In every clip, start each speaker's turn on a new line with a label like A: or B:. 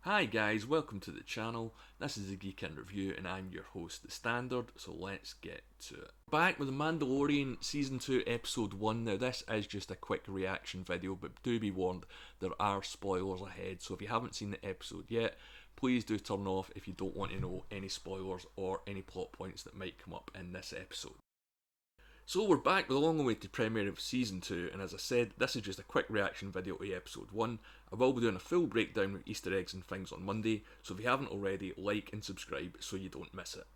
A: Hi guys, welcome to the channel. This is the Geek In Review and I'm your host, The Standard, so let's get to it. Back with the Mandalorian Season 2 Episode 1. Now this is just a quick reaction video, but do be warned, there are spoilers ahead, so if you haven't seen the episode yet, please do turn off if you don't want to know any spoilers or any plot points that might come up in this episode. So we're back with a long-awaited premiere of Season 2, and as I said, this is just a quick reaction video to Episode 1. I will be doing a full breakdown with Easter eggs and things on Monday, so if you haven't already, like and subscribe so you don't miss it.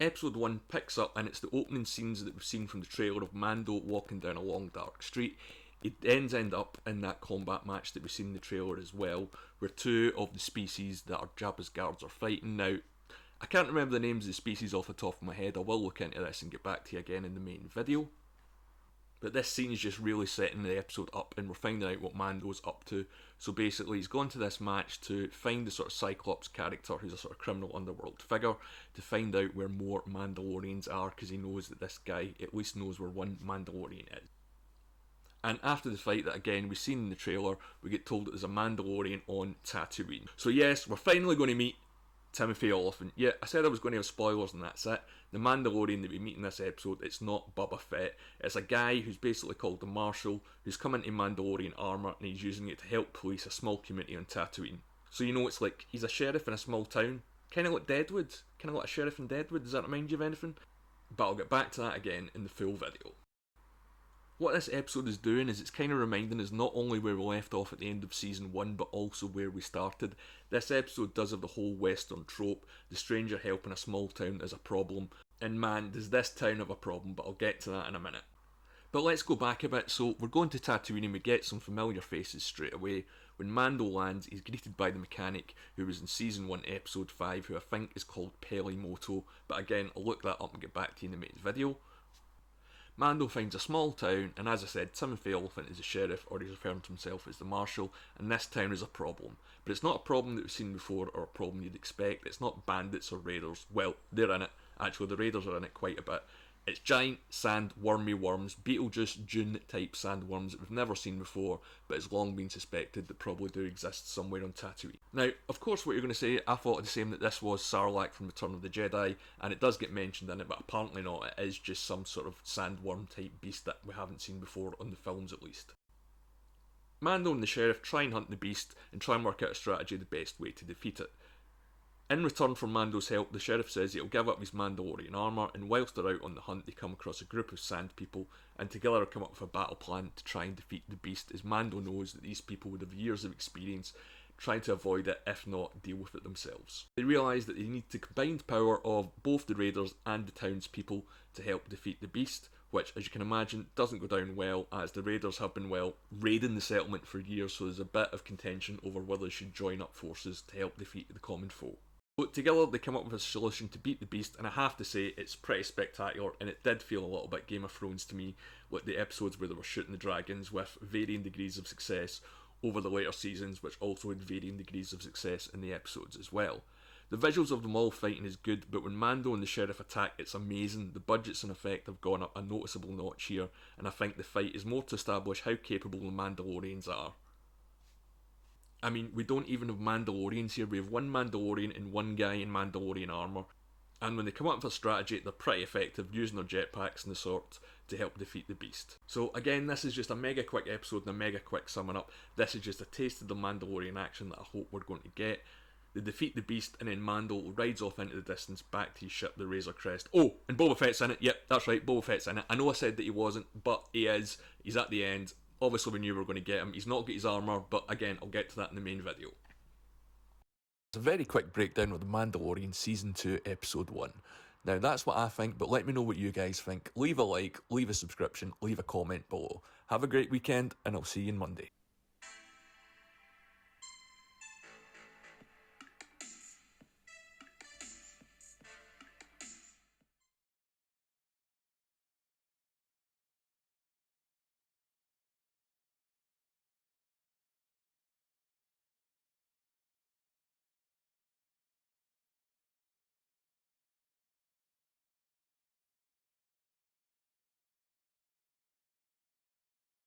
A: Episode 1 picks up, and it's the opening scenes that we've seen from the trailer of Mando walking down a long dark street. It ends up in that combat match that we've seen in the trailer as well, where two of the species that are Jabba's guards are fighting. Now, I can't remember the names of the species off the top of my head. I will look into this and get back to you again in the main video. But this scene is just really setting the episode up, and we're finding out what Mando's up to. So basically he's gone to this match to find the sort of Cyclops character, who's a sort of criminal underworld figure, to find out where more Mandalorians are, because he knows that this guy at least knows where one Mandalorian is. And after the fight that again we've seen in the trailer, we get told that there's a Mandalorian on Tatooine. So yes, we're finally going to meet Timothy Olyphant. Yeah, I said I was going to have spoilers and that's it. The Mandalorian that we meet in this episode, it's not Boba Fett. It's a guy who's basically called the Marshal, who's come into Mandalorian armour and he's using it to help police a small community on Tatooine. So you know, it's like he's a sheriff in a small town. Kind of like Deadwood. Kind of like a sheriff in Deadwood. Does that remind you of anything? But I'll get back to that again in the full video. What this episode is doing is it's kind of reminding us not only where we left off at the end of Season 1, but also where we started. This episode does have the whole Western trope, the stranger helping a small town is a problem, and man, does this town have a problem, but I'll get to that in a minute. But let's go back a bit. So we're going to Tatooine and we get some familiar faces straight away. When Mando lands, he's greeted by the mechanic, who was in Season 1 Episode 5, who I think is called Pelimoto, but again, I'll look that up and get back to you in the main video. Mando finds a small town, and as I said, Timothy Olyphant is the sheriff, or he's referring to himself as the Marshal, and this town is a problem. But it's not a problem that we've seen before, or a problem you'd expect. It's not bandits or raiders. Well, they're in it. Actually, the raiders are in it quite a bit. It's giant, sand, wormy worms, Beetlejuice, Dune type sandworms that we've never seen before, but it's long been suspected that probably do exist somewhere on Tatooine. Now, of course, what you're going to say, I thought the same, that this was Sarlacc from Return of the Jedi, and it does get mentioned in it, but apparently not. It is just some sort of sandworm type beast that we haven't seen before, on the films at least. Mando and the sheriff try and hunt the beast, and try and work out a strategy the best way to defeat it. In return for Mando's help, the sheriff says he'll give up his Mandalorian armour, and whilst they're out on the hunt, they come across a group of sand people, and together come up with a battle plan to try and defeat the beast, as Mando knows that these people would have years of experience trying to avoid it, if not deal with it themselves. They realise that they need the combined power of both the raiders and the townspeople to help defeat the beast, which, as you can imagine, doesn't go down well, as the raiders have been, well, raiding the settlement for years, so there's a bit of contention over whether they should join up forces to help defeat the common foe. So together they come up with a solution to beat the beast, and I have to say it's pretty spectacular, and it did feel a little bit Game of Thrones to me, like the episodes where they were shooting the dragons, with varying degrees of success over the later seasons, which also had varying degrees of success in the episodes as well. The visuals of them all fighting is good, but when Mando and the sheriff attack, it's amazing. The budgets and effect have gone up a noticeable notch here, and I think the fight is more to establish how capable the Mandalorians are. I mean, we don't even have Mandalorians here. We have one Mandalorian and one guy in Mandalorian armour. And when they come up with a strategy, they're pretty effective, using their jetpacks and the sort to help defeat the beast. So again, this is just a mega quick episode and a mega quick summing up. This is just a taste of the Mandalorian action that I hope we're going to get. They defeat the beast, and then Mando rides off into the distance back to his ship, the Razor Crest. Oh, and Boba Fett's in it. Yep, that's right, Boba Fett's in it. I know I said that he wasn't, but he is. He's at the end. Obviously we knew we were going to get him. He's not got his armour, but again, I'll get to that in the main video. It's a very quick breakdown of The Mandalorian Season 2 Episode 1. Now that's what I think, but let me know what you guys think. Leave a like, leave a subscription, leave a comment below. Have a great weekend, and I'll see you on Monday.